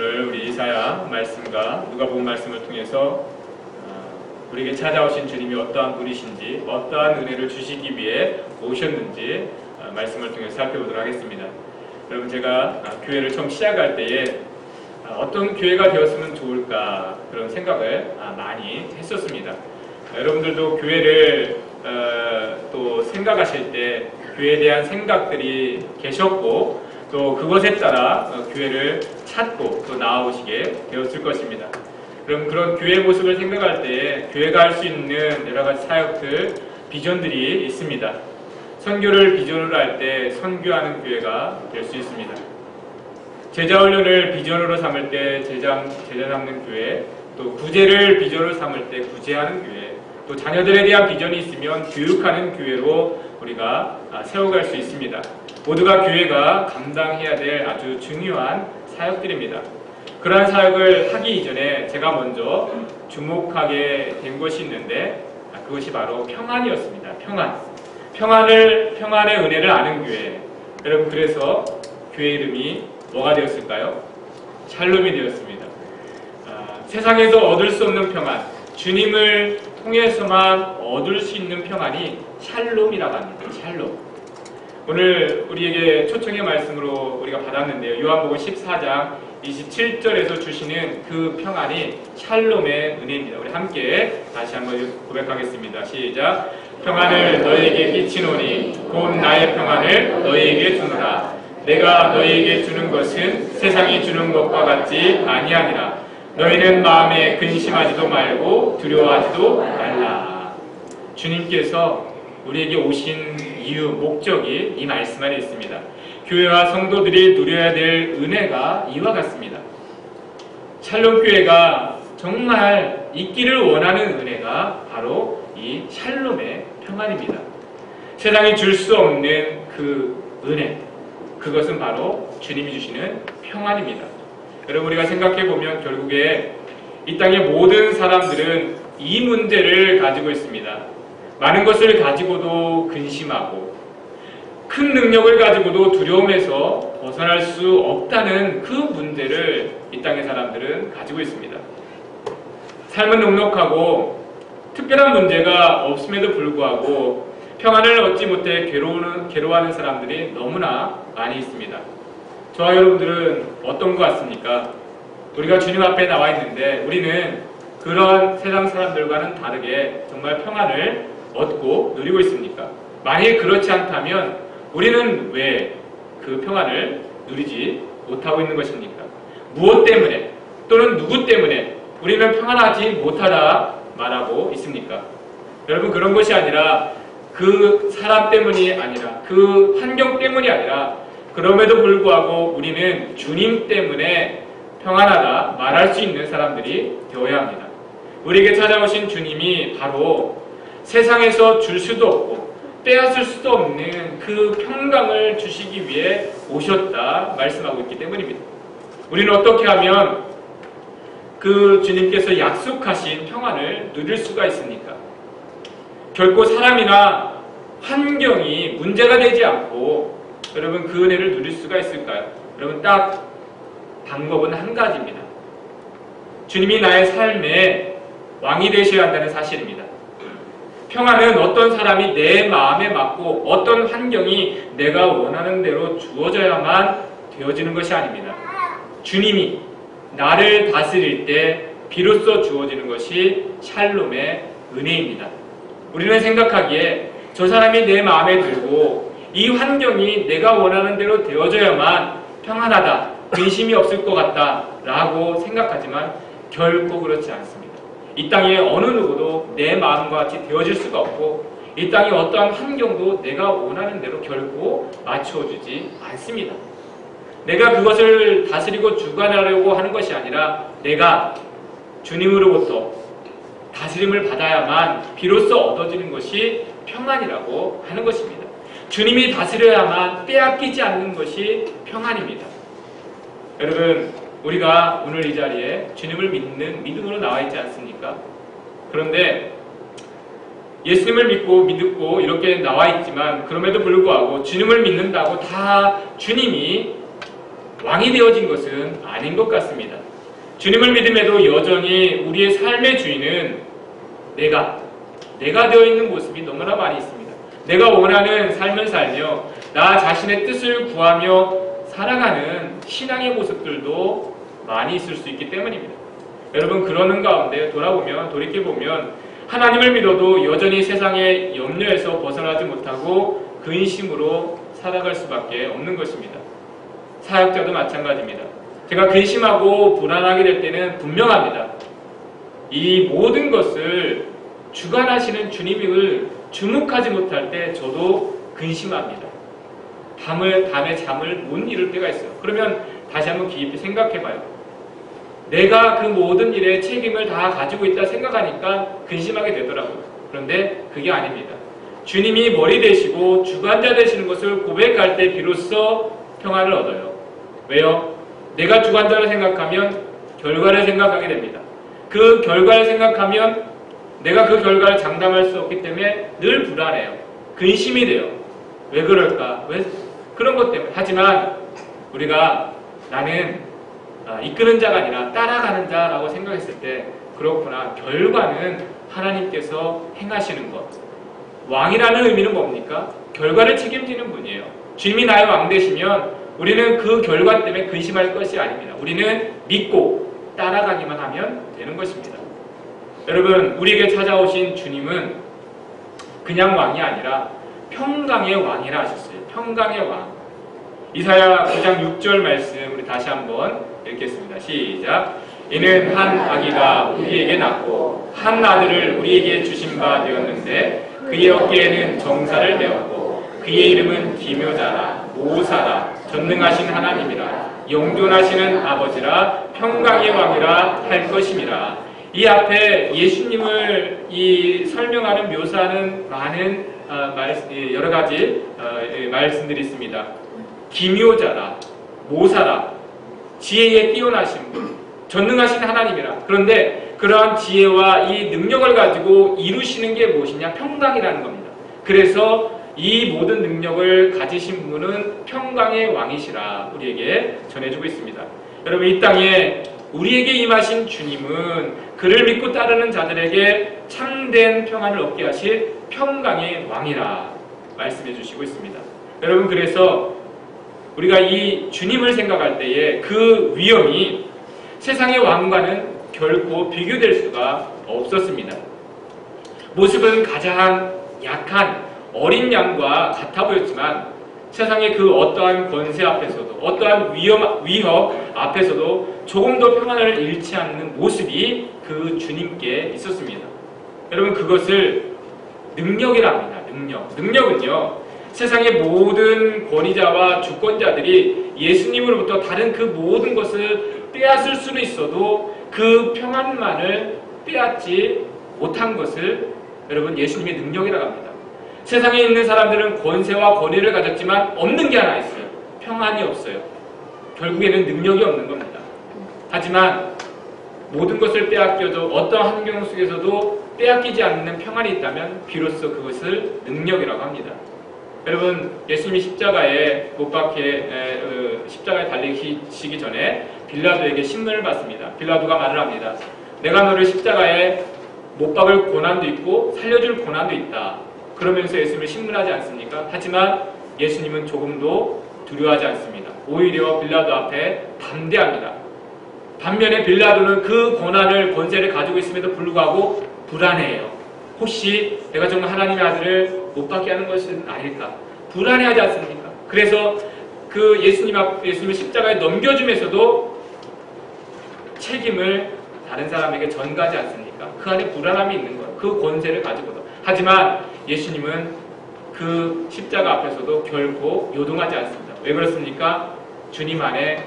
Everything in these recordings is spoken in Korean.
오늘 우리 이사야 말씀과 누가복음 말씀을 통해서 우리에게 찾아오신 주님이 어떠한 분이신지, 어떠한 은혜를 주시기 위해 오셨는지 말씀을 통해서 살펴보도록 하겠습니다. 여러분, 제가 교회를 처음 시작할 때에 어떤 교회가 되었으면 좋을까 그런 생각을 많이 했었습니다. 여러분들도 교회를 또 생각하실 때 교회에 대한 생각들이 계셨고 또 그것에 따라 교회를 찾고 또 나아오시게 되었을 것입니다. 그럼 그런 교회의 모습을 생각할 때에 교회가 할 수 있는 여러 가지 사역들, 비전들이 있습니다. 선교를 비전으로 할 때 선교하는 교회가 될 수 있습니다. 제자 훈련을 비전으로 삼을 때 제자 삼는 교회, 또 구제를 비전으로 삼을 때 구제하는 교회, 또 자녀들에 대한 비전이 있으면 교육하는 교회로 우리가 세워갈 수 있습니다. 모두가 교회가 감당해야 될 아주 중요한 사역들입니다. 그러한 사역을 하기 이전에 제가 먼저 주목하게 된 것이 있는데 그것이 바로 평안이었습니다. 평안의 은혜를 아는 교회. 여러분, 그래서 교회 이름이 뭐가 되었을까요? 샬롬이 되었습니다. 세상에서 얻을 수 없는 평안, 주님을 통해서만 얻을 수 있는 평안이 샬롬이라고 합니다. 샬롬. 오늘 우리에게 초청의 말씀으로 우리가 받았는데요. 요한복음 14장 27절에서 주시는 그 평안이 샬롬의 은혜입니다. 우리 함께 다시 한번 고백하겠습니다. 시작. 평안을 너희에게 끼치노니 곧 나의 평안을 너희에게 주노라. 내가 너희에게 주는 것은 세상이 주는 것과 같지 아니하니라. 너희는 마음에 근심하지도 말고 두려워하지도 말라. 주님께서 우리에게 오신 이유, 목적이 이 말씀 안에 있습니다. 교회와 성도들이 누려야 될 은혜가 이와 같습니다. 샬롬교회가 정말 있기를 원하는 은혜가 바로 이 샬롬의 평안입니다. 세상이 줄 수 없는 그 은혜, 그것은 바로 주님이 주시는 평안입니다. 여러분, 우리가 생각해보면 결국에 이 땅의 모든 사람들은 이 문제를 가지고 있습니다. 많은 것을 가지고도 근심하고 큰 능력을 가지고도 두려움에서 벗어날 수 없다는 그 문제를 이 땅의 사람들은 가지고 있습니다. 삶은 넉넉하고 특별한 문제가 없음에도 불구하고 평안을 얻지 못해 괴로워하는 사람들이 너무나 많이 있습니다. 저와 여러분들은 어떤 것 같습니까? 우리가 주님 앞에 나와 있는데 우리는 그런 세상 사람들과는 다르게 정말 평안을 얻고 누리고 있습니까? 만일 그렇지 않다면 우리는 왜 그 평안을 누리지 못하고 있는 것입니까? 무엇 때문에 또는 누구 때문에 우리는 평안하지 못하다 말하고 있습니까? 여러분, 그런 것이 아니라 그 사람 때문이 아니라 그 환경 때문이 아니라 그럼에도 불구하고 우리는 주님 때문에 평안하다 말할 수 있는 사람들이 되어야 합니다. 우리에게 찾아오신 주님이 바로 세상에서 줄 수도 없고 빼앗을 수도 없는 그 평강을 주시기 위해 오셨다 말씀하고 있기 때문입니다. 우리는 어떻게 하면 그 주님께서 약속하신 평안을 누릴 수가 있습니까? 결코 사람이나 환경이 문제가 되지 않고 여러분 그 은혜를 누릴 수가 있을까요? 여러분, 딱 방법은 한 가지입니다. 주님이 나의 삶의 왕이 되셔야 한다는 사실입니다. 평안은 어떤 사람이 내 마음에 맞고 어떤 환경이 내가 원하는 대로 주어져야만 되어지는 것이 아닙니다. 주님이 나를 다스릴 때 비로소 주어지는 것이 샬롬의 은혜입니다. 우리는 생각하기에 저 사람이 내 마음에 들고 이 환경이 내가 원하는 대로 되어져야만 평안하다, 근심이 없을 것 같다 라고 생각하지만 결코 그렇지 않습니다. 이 땅에 어느 누구도 내 마음과 같이 되어질 수가 없고 이 땅의 어떠한 환경도 내가 원하는 대로 결코 맞춰주지 않습니다. 내가 그것을 다스리고 주관하려고 하는 것이 아니라 내가 주님으로부터 다스림을 받아야만 비로소 얻어지는 것이 평안이라고 하는 것입니다. 주님이 다스려야만 빼앗기지 않는 것이 평안입니다. 여러분, 우리가 오늘 이 자리에 주님을 믿는 믿음으로 나와 있지 않습니까? 그런데 예수님을 믿고 이렇게 나와 있지만 그럼에도 불구하고 주님을 믿는다고 다 주님이 왕이 되어진 것은 아닌 것 같습니다. 주님을 믿음에도 여전히 우리의 삶의 주인은 내가 되어 있는 모습이 너무나 많이 있습니다. 내가 원하는 삶을 살며 나 자신의 뜻을 구하며 살아가는 신앙의 모습들도 많이 있을 수 있기 때문입니다. 여러분, 그러는 가운데 돌이켜보면 하나님을 믿어도 여전히 세상의 염려에서 벗어나지 못하고 근심으로 살아갈 수밖에 없는 것입니다. 사역자도 마찬가지입니다. 제가 근심하고 불안하게 될 때는 분명합니다. 이 모든 것을 주관하시는 주님을 주목하지 못할 때 저도 근심합니다. 밤에 잠을 못 이룰 때가 있어요. 그러면 다시 한번 깊이 생각해봐요. 내가 그 모든 일에 책임을 다 가지고 있다 생각하니까 근심하게 되더라고요. 그런데 그게 아닙니다. 주님이 머리 되시고 주관자 되시는 것을 고백할 때 비로소 평안을 얻어요. 왜요? 내가 주관자를 생각하면 결과를 생각하게 됩니다. 그 결과를 생각하면 내가 그 결과를 장담할 수 없기 때문에 늘 불안해요. 근심이 돼요. 왜 그럴까? 왜 그런 것 때문에. 하지만 우리가 나는 이끄는 자가 아니라 따라가는 자라고 생각했을 때 그렇구나. 결과는 하나님께서 행하시는 것. 왕이라는 의미는 뭡니까? 결과를 책임지는 분이에요. 주님이 나의 왕 되시면 우리는 그 결과 때문에 근심할 것이 아닙니다. 우리는 믿고 따라가기만 하면 되는 것입니다. 여러분, 우리에게 찾아오신 주님은 그냥 왕이 아니라 평강의 왕이라 하셨어요. 평강의 왕. 이사야 9장 6절 말씀 우리 다시 한번 읽겠습니다. 시작. 이는 한 아기가 우리에게 낳고 한 아들을 우리에게 주신 바 되었는데 그의 어깨에는 정사를 메었고 그의 이름은 기묘자라 모사라 전능하신 하나님이라 영존하시는 아버지라 평강의 왕이라 할 것임이라. 이 앞에 예수님을 설명하는 묘사하는 많은 여러 가지 말씀들이 있습니다. 기묘자라, 모사라, 지혜에 뛰어나신 분, 전능하신 하나님이라. 그런데 그러한 지혜와 이 능력을 가지고 이루시는 게 무엇이냐? 평강이라는 겁니다. 그래서 이 모든 능력을 가지신 분은 평강의 왕이시라 우리에게 전해주고 있습니다. 여러분, 이 땅에 우리에게 임하신 주님은 그를 믿고 따르는 자들에게 참된 평안을 얻게 하실 평강의 왕이라 말씀해 주시고 있습니다. 여러분, 그래서 우리가 이 주님을 생각할 때에 그 위엄이 세상의 왕과는 결코 비교될 수가 없었습니다. 모습은 가장 약한 어린 양과 같아 보였지만 세상의 그 어떠한 권세 앞에서도 어떠한 위협 앞에서도 조금 더 평안을 잃지 않는 모습이 그 주님께 있었습니다. 여러분, 그것을 능력이라 합니다. 능력은요, 세상의 모든 권위자와 주권자들이 예수님으로부터 다른 그 모든 것을 빼앗을 수는 있어도 그 평안만을 빼앗지 못한 것을 여러분 예수님의 능력이라고 합니다. 세상에 있는 사람들은 권세와 권위를 가졌지만 없는 게 하나 있어요. 평안이 없어요. 결국에는 능력이 없는 겁니다. 하지만 모든 것을 빼앗겨도 어떠한 환경 속에서도 빼앗기지 않는 평안이 있다면 비로소 그것을 능력이라고 합니다. 여러분, 예수님이 십자가에 십자가에 달리시기 전에 빌라도에게 신문을 받습니다. 빌라도가 말을 합니다. 내가 너를 십자가에 못 박을 고난도 있고 살려줄 고난도 있다. 그러면서 예수님을 신문하지 않습니까? 하지만 예수님은 조금도 두려워하지 않습니다. 오히려 빌라도 앞에 담대합니다. 반면에 빌라도는 그 고난을 권세를 가지고 있음에도 불구하고 불안해해요. 혹시 내가 정말 하나님의 아들을 못 받게 하는 것은 아닐까? 불안해하지 않습니까? 그래서 그 예수님을 십자가에 넘겨주면서도 책임을 다른 사람에게 전가하지 않습니까? 그 안에 불안함이 있는 거예요. 그 권세를 가지고도. 하지만 예수님은 그 십자가 앞에서도 결코 요동하지 않습니다. 왜 그렇습니까? 주님 안에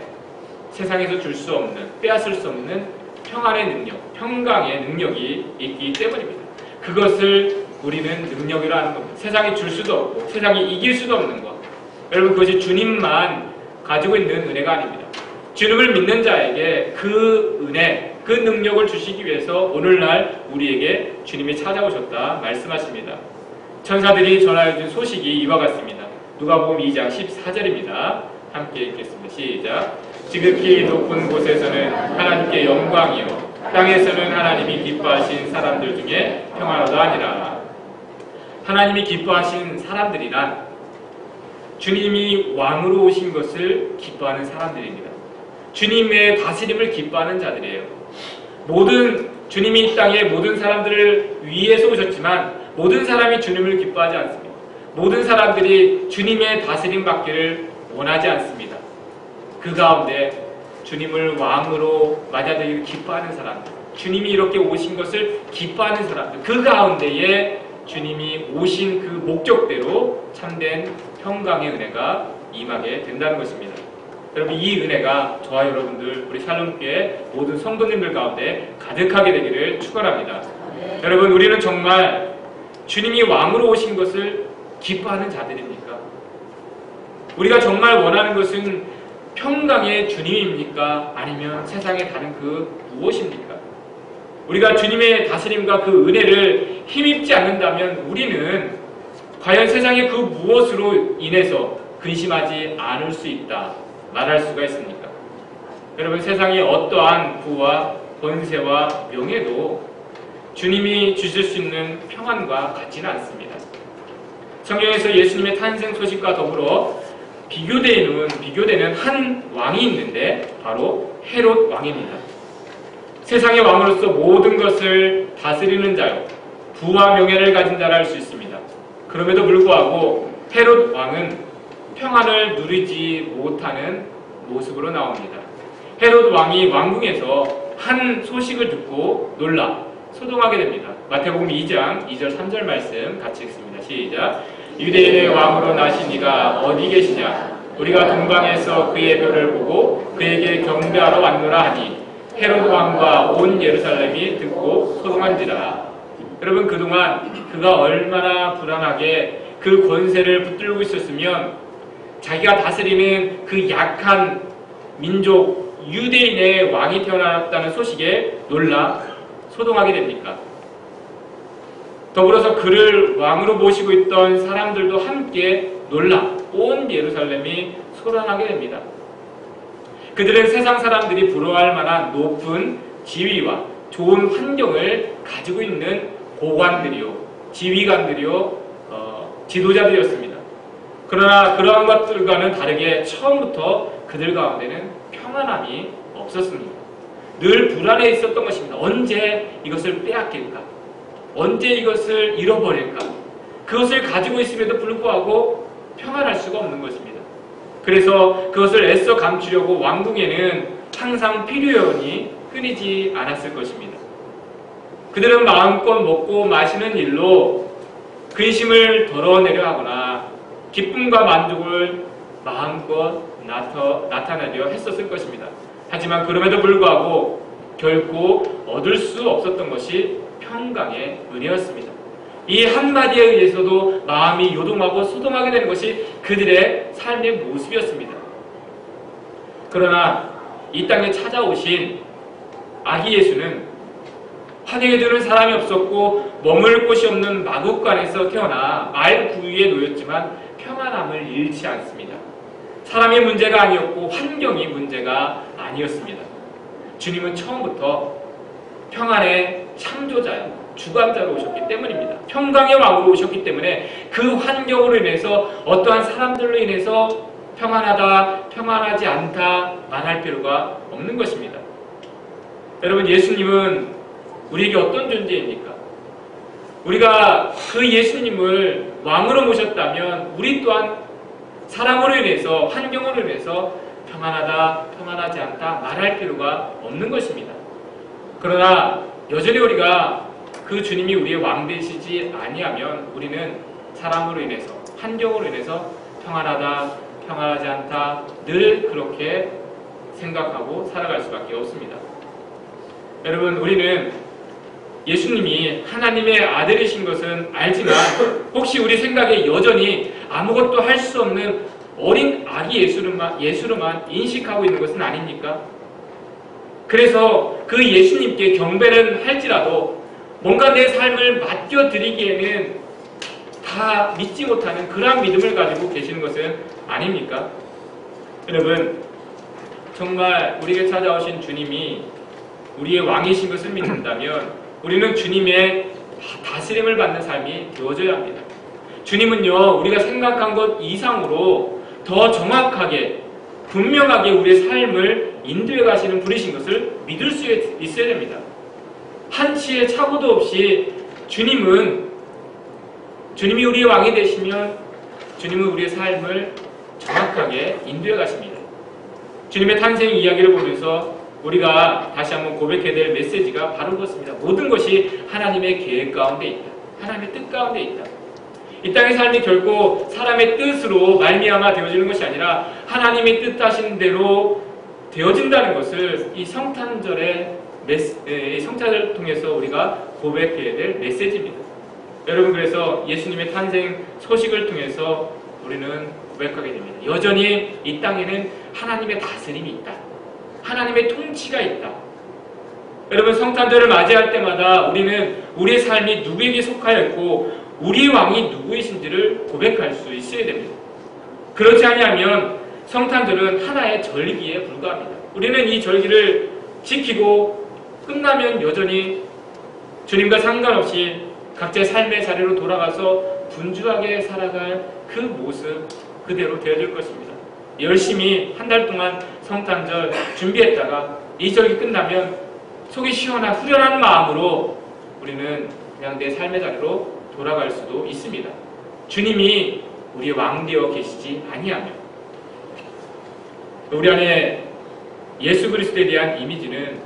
세상에서 줄 수 없는, 빼앗을 수 없는 평안의 능력, 평강의 능력이 있기 때문입니다. 그것을 우리는 능력이라 하는 겁니다. 세상이 줄 수도 없고 세상이 이길 수도 없는 것. 여러분, 그것이 주님만 가지고 있는 은혜가 아닙니다. 주님을 믿는 자에게 그 은혜, 그 능력을 주시기 위해서 오늘날 우리에게 주님이 찾아오셨다 말씀하십니다. 천사들이 전하여 준 소식이 이와 같습니다. 누가복음 2장 14절입니다. 함께 읽겠습니다. 시작. 지극히 높은 곳에서는 하나님께 영광이요 땅에서는 하나님이 기뻐하신 사람들 중에 평안하다 하니라. 하나님이 기뻐하신 사람들이란 주님이 왕으로 오신 것을 기뻐하는 사람들입니다. 주님의 다스림을 기뻐하는 자들이에요. 주님이 이 땅에 모든 사람들을 위해서 오셨지만 모든 사람이 주님을 기뻐하지 않습니다. 모든 사람들이 주님의 다스림 받기를 원하지 않습니다. 그 가운데 주님을 왕으로 맞아들이기를 기뻐하는 사람들, 주님이 이렇게 오신 것을 기뻐하는 사람들, 그 가운데에 주님이 오신 그 목적대로 참된 평강의 은혜가 임하게 된다는 것입니다. 여러분, 이 은혜가 저와 여러분들, 우리 샬롬교회 모든 성도님들 가운데 가득하게 되기를 축원합니다. 여러분, 우리는 정말 주님이 왕으로 오신 것을 기뻐하는 자들입니까? 우리가 정말 원하는 것은 평강의 주님입니까? 아니면 세상의 다른 그 무엇입니까? 우리가 주님의 다스림과 그 은혜를 힘입지 않는다면 우리는 과연 세상의 그 무엇으로 인해서 근심하지 않을 수 있다 말할 수가 있습니까? 여러분, 세상의 어떠한 부와 권세와 명예도 주님이 주실 수 있는 평안과 같지는 않습니다. 성경에서 예수님의 탄생 소식과 더불어 비교되는 한 왕이 있는데 바로 헤롯 왕입니다. 세상의 왕으로서 모든 것을 다스리는 자요, 부와 명예를 가진 자라 할 수 있습니다. 그럼에도 불구하고 헤롯 왕은 평안을 누리지 못하는 모습으로 나옵니다. 헤롯 왕이 왕궁에서 한 소식을 듣고 놀라 소동하게 됩니다. 마태복음 2장 2절 3절 말씀 같이 읽습니다. 시작. 유대인의 왕으로 나신 이가 어디 계시냐? 우리가 동방에서 그의 별을 보고 그에게 경배하러 왔노라 하니 헤롯 왕과 온 예루살렘이 듣고 소동한지라. 여러분, 그동안 그가 얼마나 불안하게 그 권세를 붙들고 있었으면 자기가 다스리는 그 약한 민족 유대인의 왕이 태어났다는 소식에 놀라 소동하게 됩니까? 더불어서 그를 왕으로 모시고 있던 사람들도 함께 놀라 온 예루살렘이 소란하게 됩니다. 그들은 세상 사람들이 부러워할 만한 높은 지위와 좋은 환경을 가지고 있는 고관들이요, 지휘관들이요, 지도자들이었습니다. 그러나 그러한 것들과는 다르게 처음부터 그들 가운데는 평안함이 없었습니다. 늘 불안해 있었던 것입니다. 언제 이것을 빼앗길까? 언제 이것을 잃어버릴까? 그것을 가지고 있음에도 불구하고 평안할 수가 없는 것입니다. 그래서 그것을 애써 감추려고 왕궁에는 항상 필요여운이 끊이지 않았을 것입니다. 그들은 마음껏 먹고 마시는 일로 근심을 덜어내려 하거나 기쁨과 만족을 마음껏 나타내려 했었을 것입니다. 하지만 그럼에도 불구하고 결코 얻을 수 없었던 것이 평강의 은혜였습니다. 이 한마디에 의해서도 마음이 요동하고 소동하게 되는 것이 그들의 삶의 모습이었습니다. 그러나 이 땅에 찾아오신 아기 예수는 환영해 주는 사람이 없었고 머물 곳이 없는 마국간에서 태어나 말 구유에 놓였지만 평안함을 잃지 않습니다. 사람의 문제가 아니었고 환경이 문제가 아니었습니다. 주님은 처음부터 평안의 창조자요, 주관자로 오셨기 때문입니다. 평강의 왕으로 오셨기 때문에 그 환경으로 인해서 어떠한 사람들로 인해서 평안하다, 평안하지 않다 말할 필요가 없는 것입니다. 여러분, 예수님은 우리에게 어떤 존재입니까? 우리가 그 예수님을 왕으로 모셨다면 우리 또한 사람으로 인해서, 환경으로 인해서 평안하다, 평안하지 않다 말할 필요가 없는 것입니다. 그러나 여전히 우리가 그 주님이 우리의 왕 되시지 아니하면 우리는 사람으로 인해서, 환경으로 인해서 평안하다, 평안하지 않다 늘 그렇게 생각하고 살아갈 수밖에 없습니다. 여러분, 우리는 예수님이 하나님의 아들이신 것은 알지만 혹시 우리 생각에 여전히 아무것도 할 수 없는 어린 아기 예수로만 인식하고 있는 것은 아닙니까? 그래서 그 예수님께 경배는 할지라도 뭔가 내 삶을 맡겨드리기에는 다 믿지 못하는 그러한 믿음을 가지고 계시는 것은 아닙니까? 여러분, 정말 우리에게 찾아오신 주님이 우리의 왕이신 것을 믿는다면 우리는 주님의 다스림을 받는 삶이 되어져야 합니다. 주님은요, 우리가 생각한 것 이상으로 더 정확하게 분명하게 우리의 삶을 인도해 가시는 분이신 것을 믿을 수 있어야 됩니다. 한치의 착오도 없이 주님이 우리의 왕이 되시면 주님은 우리의 삶을 정확하게 인도해 가십니다. 주님의 탄생 이야기를 보면서 우리가 다시 한번 고백해야 될 메시지가 바로 그렇습니다. 모든 것이 하나님의 계획 가운데 있다. 하나님의 뜻 가운데 있다. 이 땅의 삶이 결코 사람의 뜻으로 말미암아 되어지는 것이 아니라 하나님이 뜻하신 대로 되어진다는 것을 이 성탄절을 통해서 우리가 고백해야 될 메시지입니다. 여러분, 그래서 예수님의 탄생 소식을 통해서 우리는 고백하게 됩니다. 여전히 이 땅에는 하나님의 다스림이 있다. 하나님의 통치가 있다. 여러분, 성탄절을 맞이할 때마다 우리는 우리의 삶이 누구에게 속하여 있고 우리의 왕이 누구이신지를 고백할 수 있어야 됩니다. 그렇지 아니하면 성탄절은 하나의 절기에 불과합니다. 우리는 이 절기를 지키고 끝나면 여전히 주님과 상관없이 각자의 삶의 자리로 돌아가서 분주하게 살아갈 그 모습 그대로 되어질 것입니다. 열심히 한 달 동안 성탄절 준비했다가 이 절기 끝나면 속이 시원한 후련한 마음으로 우리는 그냥 내 삶의 자리로 돌아갈 수도 있습니다. 주님이 우리의 왕 되어 계시지 아니하면. 우리 안에 예수 그리스도에 대한 이미지는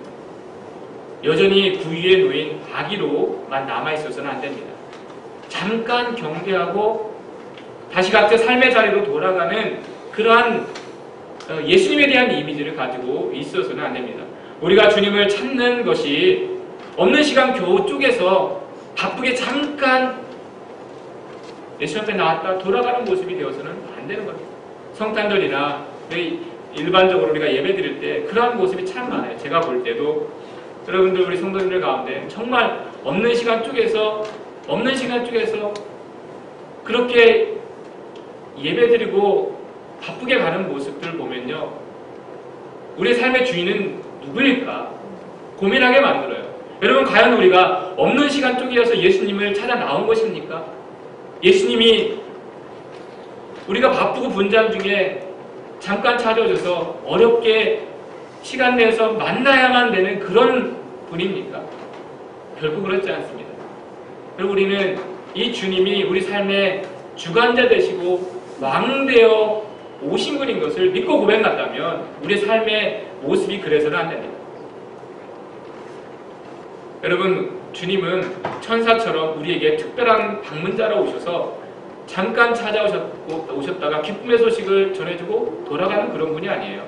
여전히 구유에 놓인 아기로만 남아있어서는 안 됩니다. 잠깐 경계하고 다시 각자 삶의 자리로 돌아가는 그러한 예수님에 대한 이미지를 가지고 있어서는 안 됩니다. 우리가 주님을 찾는 것이 없는 시간 겨우 쪼개서 바쁘게 잠깐 예수님 앞에 나왔다 돌아가는 모습이 되어서는 안 되는 겁니다. 성탄절이나 일반적으로 우리가 예배 드릴 때 그러한 모습이 참 많아요. 제가 볼 때도 여러분들 우리 성도님들 가운데 정말 없는 시간 쪼개서 그렇게 예배 드리고 바쁘게 가는 모습들 보면요, 우리의 삶의 주인은 누구일까 고민하게 만들어요. 여러분, 과연 우리가 없는 시간 쪼개서 예수님을 찾아 나온 것입니까? 예수님이 우리가 바쁘고 분주한 중에 잠깐 찾아오셔서 어렵게 시간 내서 만나야만 되는 그런 분입니까? 결코 그렇지 않습니다. 그리고 우리는 이 주님이 우리 삶의 주관자 되시고 왕 되어 오신 분인 것을 믿고 고백한다면 우리의 삶의 모습이 그래서는 안 됩니다. 여러분, 주님은 천사처럼 우리에게 특별한 방문자로 오셔서 잠깐 찾아오셨다가 기쁨의 소식을 전해주고 돌아가는 그런 분이 아니에요.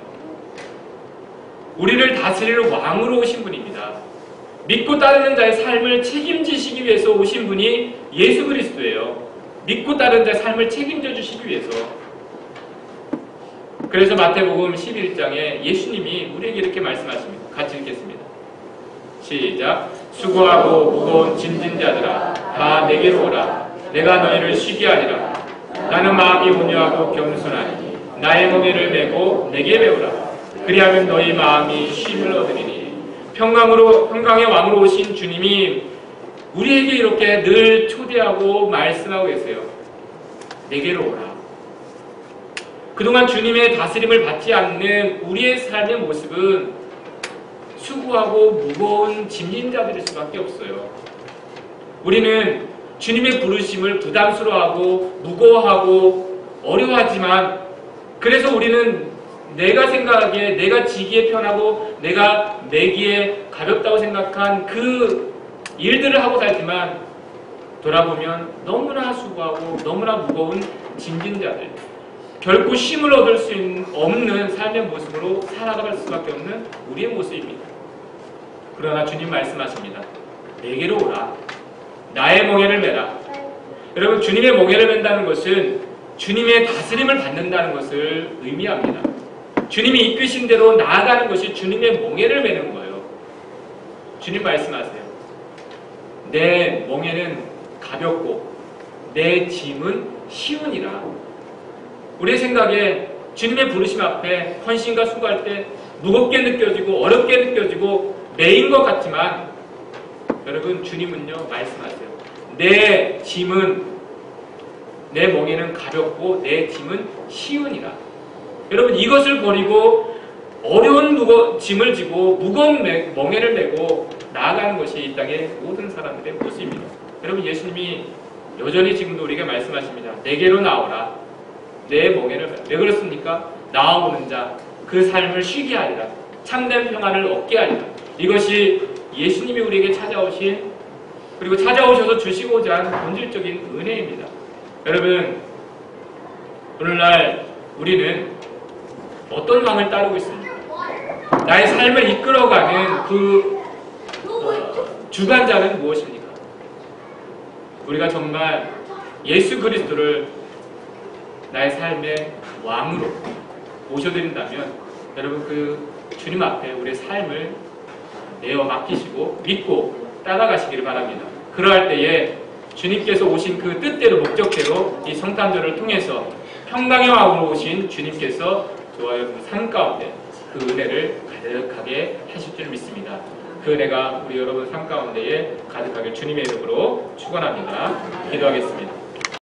우리를 다스릴 왕으로 오신 분입니다. 믿고 따르는 자의 삶을 책임지시기 위해서 오신 분이 예수 그리스도예요. 믿고 따르는 자의 삶을 책임져 주시기 위해서. 그래서 마태복음 11장에 예수님이 우리에게 이렇게 말씀하십니다. 같이 읽겠습니다. 시작. 수고하고 무거운 짐진 자들아, 다 내게로 오라. 내가 너희를 쉬게 하리라. 나는 마음이 온유하고 겸손하니 나의 멍에를 메고 내게 배우라. 그리하면 너희 마음이 쉼을 얻으리니. 평강의 왕으로 오신 주님이 우리에게 이렇게 늘 초대하고 말씀하고 계세요. 내게로 오라. 그동안 주님의 다스림을 받지 않는 우리의 삶의 모습은 수고하고 무거운 짐진 자들일 수밖에 없어요. 우리는 주님의 부르심을 부담스러워하고 무거워하고 어려워하지만, 그래서 우리는 내가 생각하기에, 내가 지기에 편하고 내가 내기에 가볍다고 생각한 그 일들을 하고 살지만 돌아보면 너무나 수고하고 너무나 무거운 짐진 자들, 결코 쉼을 얻을 수 없는 삶의 모습으로 살아갈 수밖에 없는 우리의 모습입니다. 그러나 주님 말씀하십니다. 내게로 오라. 나의 멍에를 메라. 여러분, 주님의 멍에를 맨다는 것은 주님의 다스림을 받는다는 것을 의미합니다. 주님이 이끄신 대로 나아가는 것이 주님의 멍에를 메는 거예요. 주님 말씀하세요. 내 멍에는 가볍고 내 짐은 쉬우니라. 우리의 생각에 주님의 부르심 앞에 헌신과 수고할 때 무겁게 느껴지고 어렵게 느껴지고 매인 것 같지만 여러분 주님은요 말씀하세요. 내 멍에는 가볍고 내 짐은 쉬우니라. 여러분 이것을 버리고 어려운 짐을 지고 무거운 멍에를 메고 나아가는 것이 이 땅의 모든 사람들의 모습입니다. 여러분 예수님이 여전히 지금도 우리에게 말씀하십니다. 내게로 나오라. 내 멍에를 메라. 왜 그렇습니까? 나아오는 자 그 삶을 쉬게 하리라. 참된 평안을 얻게 하리라. 이것이 예수님이 우리에게 찾아오신 그리고 찾아오셔서 주시고자 하는 본질적인 은혜입니다. 여러분 오늘날 우리는 어떤 왕을 따르고 있습니까? 나의 삶을 이끌어가는 그 주관자는 무엇입니까? 우리가 정말 예수 그리스도를 나의 삶의 왕으로 모셔드린다면 여러분 그 주님 앞에 우리의 삶을 내어 맡기시고 믿고 따라가시기를 바랍니다. 그러할 때에 주님께서 오신 그 뜻대로 목적대로 이 성탄절을 통해서 평강의 왕으로 오신 주님께서 저와 여러분 삶 가운데 그 은혜를 가득하게 하실 줄 믿습니다. 그 은혜가 우리 여러분 삶 가운데에 가득하게 주님의 이름으로 축원합니다. 기도하겠습니다.